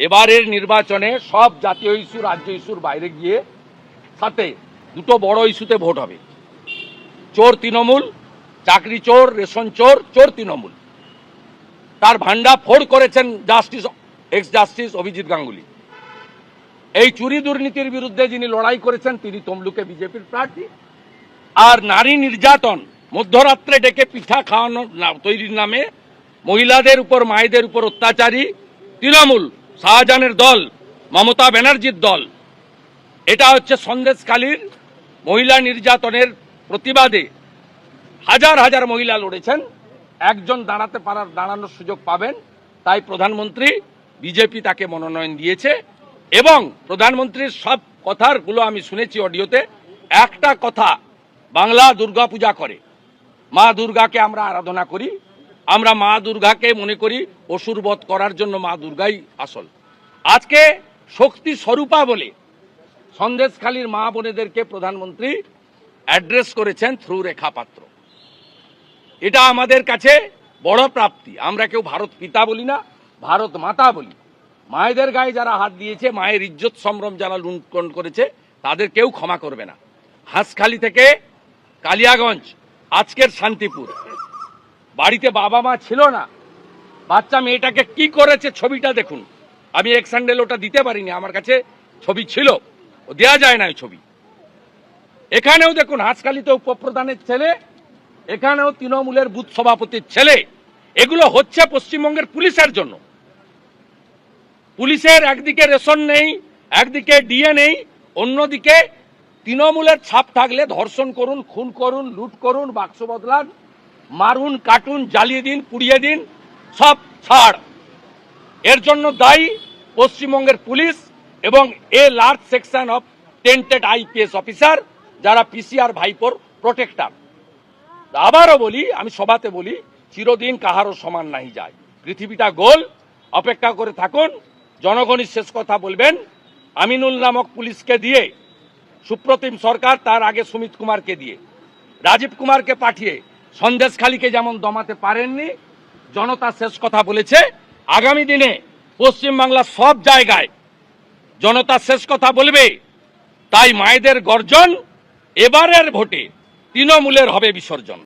এবারের নির্বাচনে সব জাতীয় ইস্যু রাজ্য ইস্যুর বাইরে গিয়ে সাথে দুটো বড় ইস্যুতে ভোট হবে। চোর তৃণমূল, চাকরি চোর, রেশন চোর, চোর তৃণমূল। তার ভান্ডা ফোড় করেছেন এক্স জাস্টিস অভিজিৎ গাঙ্গুলি। এই চুরি দুর্নীতির বিরুদ্ধে যিনি লড়াই করেছেন তিনি তমলুকে বিজেপির প্রার্থী। আর নারী নির্যাতন, মধ্যরাত্রে ডেকে পিঠা খাওয়ানো তৈরির নামে মহিলাদের উপর, মায়েদের উপর অত্যাচারী তৃণমূল, শাহজাহানের দল, মমতা ব্যানার্জির দল। এটা হচ্ছে সন্দেশখালীর মহিলা নির্যাতনের প্রতিবাদে হাজার হাজার মহিলা লড়েছেন। একজন দাঁড়ানোর সুযোগ পাবেন, তাই প্রধানমন্ত্রী, বিজেপি তাকে মনোনয়ন দিয়েছে। এবং প্রধানমন্ত্রীর সব কথাগুলো আমি শুনেছি অডিওতে। একটা কথা, বাংলা দুর্গা পূজা করে, মা দুর্গাকে আমরা আরাধনা করি, আমরা মা দুর্গাকে মনে করি অসুর বধ করার জন্য মা দুর্গাই আসল। আজকে শক্তি স্বরূপা বলে সন্দেশখালীর মা বোনেদেরকে প্রধানমন্ত্রী অ্যাড্রেস করেছেন থ্রু রেখা পাত্র। এটা আমাদের কাছে বড় প্রাপ্তি। আমরা কেউ ভারত পিতা বলি না, ভারত মাতা বলি। মায়েদের গায়ে যারা হাত দিয়েছে, মায়ের ইজ্জত সম্ভ্রম যারা লুণ্ঠন করেছে, তাদের কেউ ক্ষমা করবে না। হাঁসখালি থেকে কালিয়াগঞ্জ, আজকের শান্তিপুর, বাড়িতে বাবা মা ছিল না, বাচ্চা মেয়েটাকে কি করেছে ছবিটা দেখুন। আমি এক স্যান্ডেল ওটা দিতে পারিনি, আমার কাছে ছবি ছিল, ও দেওয়া যায় না ওই ছবি। এখানেও দেখুন, হাঁসখালিতে উপপ্রধানের ছেলে, এখানেও তৃণমূলের বুথ সভাপতির ছেলে। এগুলো হচ্ছে পশ্চিমবঙ্গের পুলিশের জন্য। পুলিশের একদিকে রেশন নেই, একদিকে ডিএ নেই, অন্যদিকে তৃণমূলের ছাপ থাকলে ধর্ষণ করুন, খুন করুন, লুট করুন, বাক্স বদলান, মারুন, কাটুন, জ্বালিয়ে দিন, পুড়িয়ে দিন, সব ছাড়। এর জন্য দায়ী পশ্চিমবঙ্গের পুলিশ এবং a large section of tainted IPS officer, যারা পিসিআর ভাইপোর প্রোটেক্টর। আবারও বলি, আমি সভাতে বলি, চিরদিন কাহারও সমান নাই যায়। পৃথিবীটা গোল, অপেক্ষা করে থাকুন, জনগণই শেষ কথা বলবেন। আমিনুল নামক পুলিশকে দিয়ে, সুপ্রতিম সরকার তার আগে সুমিত কুমারকে দিয়ে, রাজীব কুমারকে পাঠিয়ে সন্দেশখালীকে যেমন দমাতে পারেননি, জনতা শেষ কথা বলেছে। আগামী দিনে পশ্চিমবাংলার সব জায়গায় জনতা শেষ কথা বলবে। তাই মায়েদের গর্জন, এবারের ভোটে তৃণমূলের হবে বিসর্জন।